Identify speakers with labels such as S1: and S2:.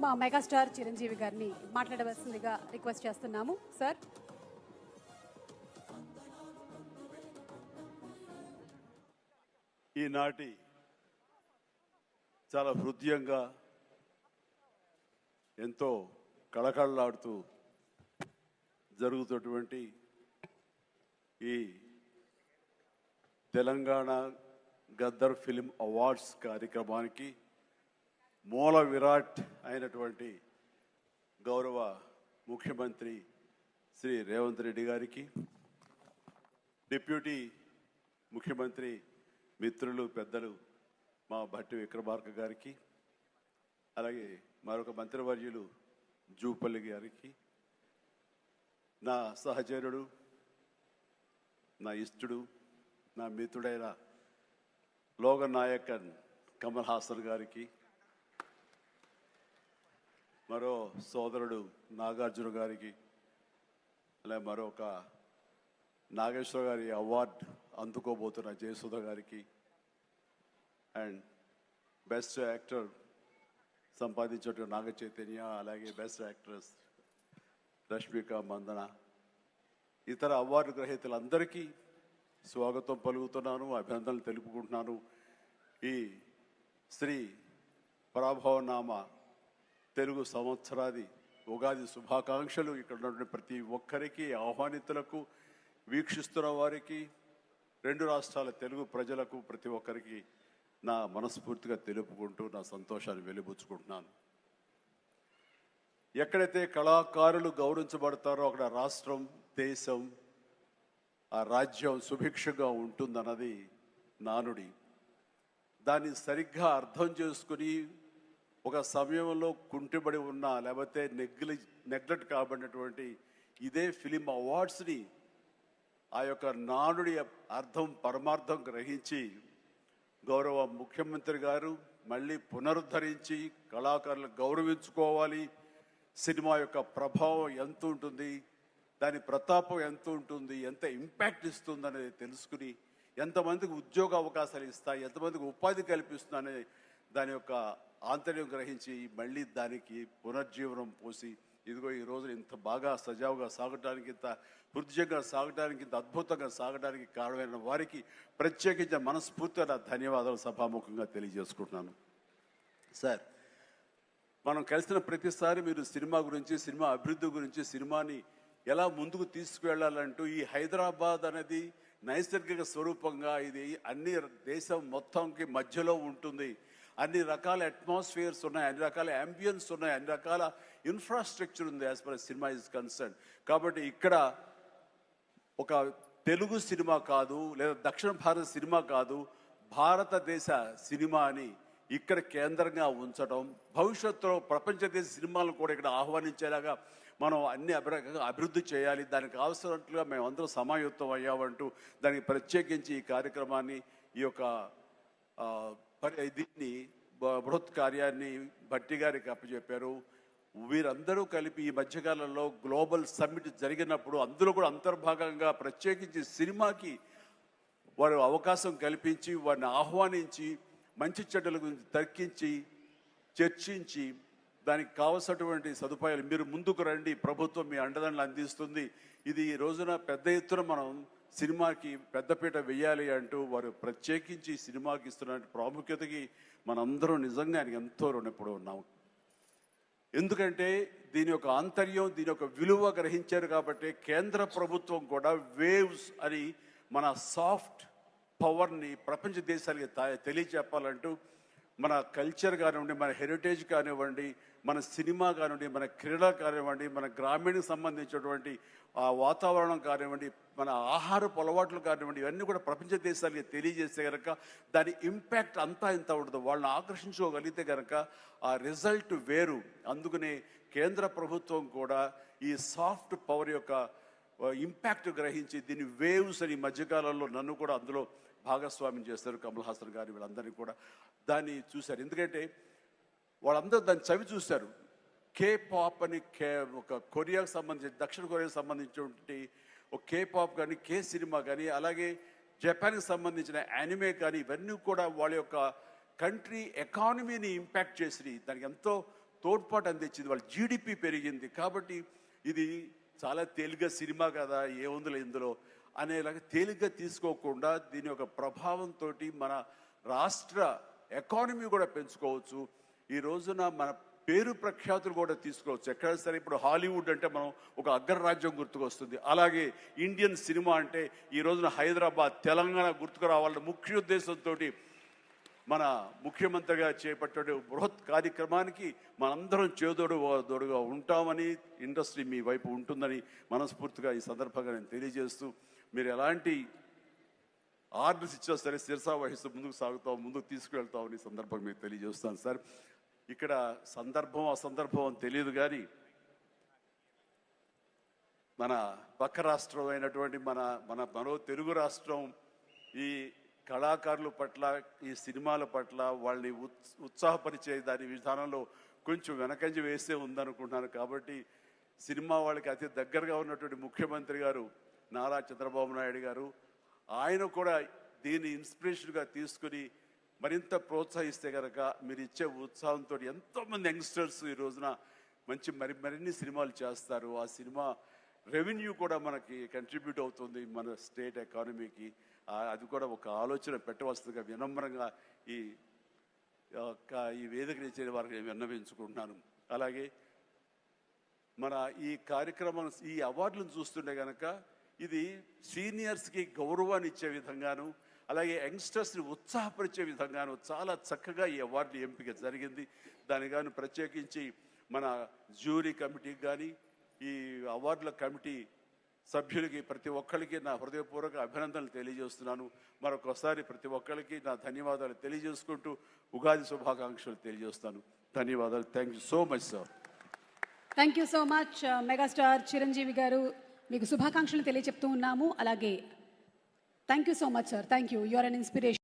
S1: మా మెగాస్టార్ చిరంజీవి గారిని మాట్లాడవలసిందిగా రిక్వెస్ట్ చేస్తున్నాము. సార్,
S2: ఈనాటి చాలా హృదయంగా ఎంతో కళకళలాడుతూ జరుగుతున్నటువంటి ఈ తెలంగాణ గద్దర్ ఫిల్మ్ అవార్డ్స్ కార్యక్రమానికి మూల విరాట్ అయినటువంటి గౌరవ ముఖ్యమంత్రి శ్రీ రేవంత్ రెడ్డి గారికి, డిప్యూటీ ముఖ్యమంత్రి మిత్రులు పెద్దలు మా భట్టి విక్రమార్క గారికి, అలాగే మరొక మంత్రివర్యులు జూపల్లి గారికి, నా సహచరుడు, నా ఇష్టుడు, నా మిత్రుడైన లోకనాయకన్ కమల్ హాసన్ గారికి, మరో సోదరుడు నాగార్జున గారికి, అలాగే మరొక నాగేశ్వర గారి అవార్డు అందుకోబోతున్న జయసుధ గారికి, అండ్ బెస్ట్ యాక్టర్ సంపాదించిన నాగ చైతన్య, అలాగే బెస్ట్ యాక్ట్రెస్ రష్మిక మందన, ఇతర అవార్డు గ్రహీతలందరికీ స్వాగతం పలుకుతున్నాను, అభినందనలు తెలుపుకుంటున్నాను. ఈ శ్రీ పరాభవనామ తెలుగు సంవత్సరాది ఉగాది శుభాకాంక్షలు ఇక్కడ ఉన్నటువంటి ప్రతి ఒక్కరికి, ఆహ్వానితులకు, వీక్షిస్తున్న వారికి, రెండు రాష్ట్రాల తెలుగు ప్రజలకు ప్రతి ఒక్కరికి నా మనస్ఫూర్తిగా తెలుపుకుంటూ నా సంతోషాన్ని వెలిబుచ్చుకుంటున్నాను. ఎక్కడైతే కళాకారులు గౌరవించబడతారో అక్కడ రాష్ట్రం, దేశం, ఆ రాజ్యం సుభిక్షగా ఉంటుందన్నది నానుడి. దాన్ని సరిగ్గా అర్థం చేసుకుని ఒక సమయంలో కుంటిబడి ఉన్న, లేకపోతే నెగ్లెక్ట్ కాబడినటువంటి ఇదే ఫిలిం అవార్డ్స్ని ఆ యొక్క నానుడి అర్థం పరమార్థం గ్రహించి గౌరవ ముఖ్యమంత్రి గారు మళ్ళీ పునరుద్ధరించి కళాకారులు గౌరవించుకోవాలి, సినిమా యొక్క ప్రభావం ఎంత ఉంటుంది, దాని ప్రతాపం ఎంత ఉంటుంది, ఎంత ఇంపాక్ట్ ఇస్తుంది అనేది తెలుసుకుని ఎంతమందికి ఉద్యోగ అవకాశాలు ఇస్తాయి, ఎంతమందికి ఉపాధి కల్పిస్తుందనే దాని యొక్క ఆంతర్యం గ్రహించి మళ్ళీ దానికి పునర్జీవనం పోసి ఇదిగో ఈ రోజు ఇంత బాగా సజావుగా సాగడానికి, ఇంత హృదయంగా సాగడానికి, ఇంత అద్భుతంగా సాగడానికి కారణమైన వారికి ప్రత్యేకించిన మనస్ఫూర్తిగా నా ధన్యవాదాలు సభాముఖంగా తెలియజేసుకుంటున్నాను. సార్, మనం కలిసిన ప్రతిసారి మీరు సినిమా గురించి, సినిమా అభివృద్ధి గురించి, సినిమాని ఎలా ముందుకు తీసుకువెళ్ళాలంటూ, ఈ హైదరాబాద్ అనేది నైసర్గిక స్వరూపంగా ఇది అన్ని దేశం మొత్తంకి మధ్యలో ఉంటుంది, అన్ని రకాల అట్మాస్ఫియర్స్ ఉన్నాయి, అన్ని రకాల అంబియన్స్ ఉన్నాయి, అన్ని రకాల ఇన్ఫ్రాస్ట్రక్చర్ ఉంది as for cinema is concern. కాబట్టి ఇక్కడ ఒక తెలుగు సినిమా కాదు, లేదా దక్షిణ భారత సినిమా కాదు, భారతదేశ సినిమా అని ఇక్కడ కేంద్రంగా ఉంచడం, భవిష్యత్తులో ప్రపంచ దేశ సినిమాలను కూడా ఇక్కడ ఆహ్వానించేలాగా మనం అన్ని అభివృద్ధి చేయాలి, దానికి అవసరట్లుగా మేమందరం సమాయుత్తం అయ్యామంటూ దానికి ప్రత్యేకించి ఈ కార్యక్రమాన్ని, ఈ యొక్క దీన్ని బృహత్ కార్యాన్ని భట్టి గారికి అప్పచెప్పారు. వీరందరూ కలిపి ఈ మధ్యకాలంలో గ్లోబల్ సమ్మిట్ జరిగినప్పుడు అందులో కూడా అంతర్భాగంగా ప్రత్యేకించి సినిమాకి వారు అవకాశం కల్పించి, వారిని ఆహ్వానించి, మంచి చెడ్డల గురించి తర్కించి, చర్చించి, దానికి కావలసినటువంటి సదుపాయాలు మీరు ముందుకు రండి, ప్రభుత్వం మీ అండదండలు అందిస్తుంది, ఇది ఈ రోజున పెద్ద ఎత్తున మనం సినిమాకి పెద్దపీట వేయాలి అంటూ వారు ప్రత్యేకించి సినిమాకి ఇస్తున్న ప్రాముఖ్యతకి మనందరం నిజంగా ఆయనకి ఎంతో రుణపడి ఉన్నాము. ఎందుకంటే దీని యొక్క ఆంతర్యం, దీని యొక్క విలువ గ్రహించారు కాబట్టి కేంద్ర ప్రభుత్వం కూడా వేవ్స్ అని మన సాఫ్ట్ పవర్ని ప్రపంచ దేశాలకి తెలియచెప్పాలంటూ మన కల్చర్ కానివ్వండి, మన హెరిటేజ్ కానివ్వండి, మన సినిమా కానివ్వండి, మన క్రీడ కానివ్వండి, మన గ్రామీణకు సంబంధించినటువంటి ఆ వాతావరణం కానివ్వండి, మన ఆహారపు అలవాట్లు కానివ్వండి, ఇవన్నీ కూడా ప్రపంచ దేశాలకి తెలియజేస్తే కనుక దాని ఇంపాక్ట్ అంతా ఇంత ఉండదు. వాళ్ళని ఆకర్షించుకోగలిగితే కనుక ఆ రిజల్ట్ వేరు. అందుకనే కేంద్ర ప్రభుత్వం కూడా ఈ సాఫ్ట్ పవర్ యొక్క ఇంపాక్ట్ గ్రహించి దీన్ని వేవ్స్ అని మధ్యకాలంలో నన్ను కూడా అందులో భాగస్వామ్యం చేస్తారు. కమల్ హాసన్ గారు వీళ్ళందరినీ కూడా దాన్ని చూశారు. ఎందుకంటే వాళ్ళందరూ దాన్ని చవి చూశారు. కే పాప్ అని ఒక కొరియాకు సంబంధించి, దక్షిణ కొరియాకు సంబంధించినటువంటి ఒక కే పాప్ కానీ, కే సినిమా కానీ, అలాగే జపాన్కి సంబంధించిన యానిమే కానీ, ఇవన్నీ కూడా వాళ్ళ యొక్క కంట్రీ ఎకానమీని ఇంపాక్ట్ చేసి దానికి ఎంతో తోడ్పాటు అందించింది, వాళ్ళ జీడిపి పెరిగింది. కాబట్టి ఇది చాలా తేలిగ్గా సినిమా కదా, ఏముందిలే ఇందులో అనేలాగా తేలిగ్గా తీసుకోకుండా దీని యొక్క ప్రభావంతో మన రాష్ట్ర ఎకానమీ కూడా పెంచుకోవచ్చు. ఈ రోజున మన పేరు ప్రఖ్యాతులు కూడా తీసుకోవచ్చు. ఎక్కడైనా సరే ఇప్పుడు హాలీవుడ్ అంటే మనం ఒక అగ్రరాజ్యం గుర్తుకొస్తుంది. అలాగే ఇండియన్ సినిమా అంటే ఈ రోజున హైదరాబాద్, తెలంగాణ గుర్తుకు రావాలన్న ముఖ్య ఉద్దేశంతో మన ముఖ్యమంత్రిగా చేపట్టే బృహత్ కార్యక్రమానికి మనందరం చేదోడుగా ఉంటామని, ఇండస్ట్రీ మీ వైపు ఉంటుందని మనస్ఫూర్తిగా ఈ సందర్భంగా నేను తెలియజేస్తూ, మీరు ఎలాంటి ఆర్డర్స్ ఇచ్చినా సరే శిరసా వహిస్తూ ముందుకు తీసుకువెళ్తామని సందర్భంగా మీకు తెలియజేస్తాను సార్. ఇక్కడ సందర్భం అసందర్భం అని తెలియదు కానీ మన పక్క రాష్ట్రం అయినటువంటి మనో తెలుగు రాష్ట్రం ఈ కళాకారుల పట్ల, ఈ సినిమాల పట్ల వాళ్ళని ఉత్సాహపరిచే దాని విధానంలో కొంచెం వెనకంజ వేసే ఉందనుకుంటున్నాను. కాబట్టి సినిమా వాళ్ళకి అతి దగ్గరగా ఉన్నటువంటి ముఖ్యమంత్రి గారు నారా చంద్రబాబు నాయుడు గారు, ఆయన కూడా దీన్ని ఇన్స్పిరేషన్గా తీసుకుని మరింత ప్రోత్సహిస్తే కనుక మీరు ఇచ్చే ఉత్సాహంతో ఎంతోమంది యంగ్స్టర్స్ ఈ రోజున మరిన్ని సినిమాలు చేస్తారు. ఆ సినిమా రెవెన్యూ కూడా మనకి కంట్రిబ్యూట్ అవుతుంది మన స్టేట్ ఎకానమీకి. అది కూడా ఒక ఆలోచన పెట్టవలసిందిగా వినమ్రంగా ఈ వేదికని ఇచ్చే వారికి విన్నవించుకుంటున్నాను. అలాగే మన ఈ కార్యక్రమం, ఈ అవార్డులను చూస్తుంటే కనుక ఇది సీనియర్స్కి గౌరవాన్ని ఇచ్చే విధంగాను, అలాగే యంగ్స్టర్స్ని ఉత్సాహపరిచే విధంగాను చాలా చక్కగా ఈ అవార్డు ఎంపిక జరిగింది. దాని కానీ ప్రత్యేకించి మన జ్యూరీ కమిటీకి కానీ, ఈ అవార్డుల కమిటీ సభ్యులకి ప్రతి ఒక్కరికి నా హృదయపూర్వక అభినందనలు తెలియజేస్తున్నాను. మరొకసారి ప్రతి ఒక్కరికి నా ధన్యవాదాలు తెలియజేసుకుంటూ ఉగాది శుభాకాంక్షలు తెలియజేస్తాను. ధన్యవాదాలు. Thank you so much sir.
S1: Thank you so much megastar Chiranjeevi garu, మీకు శుభాకాంక్షలు తెలియజెప్తూ ఉన్నాము. అలాగే thank you so much sir. Thank you. You are an inspiration.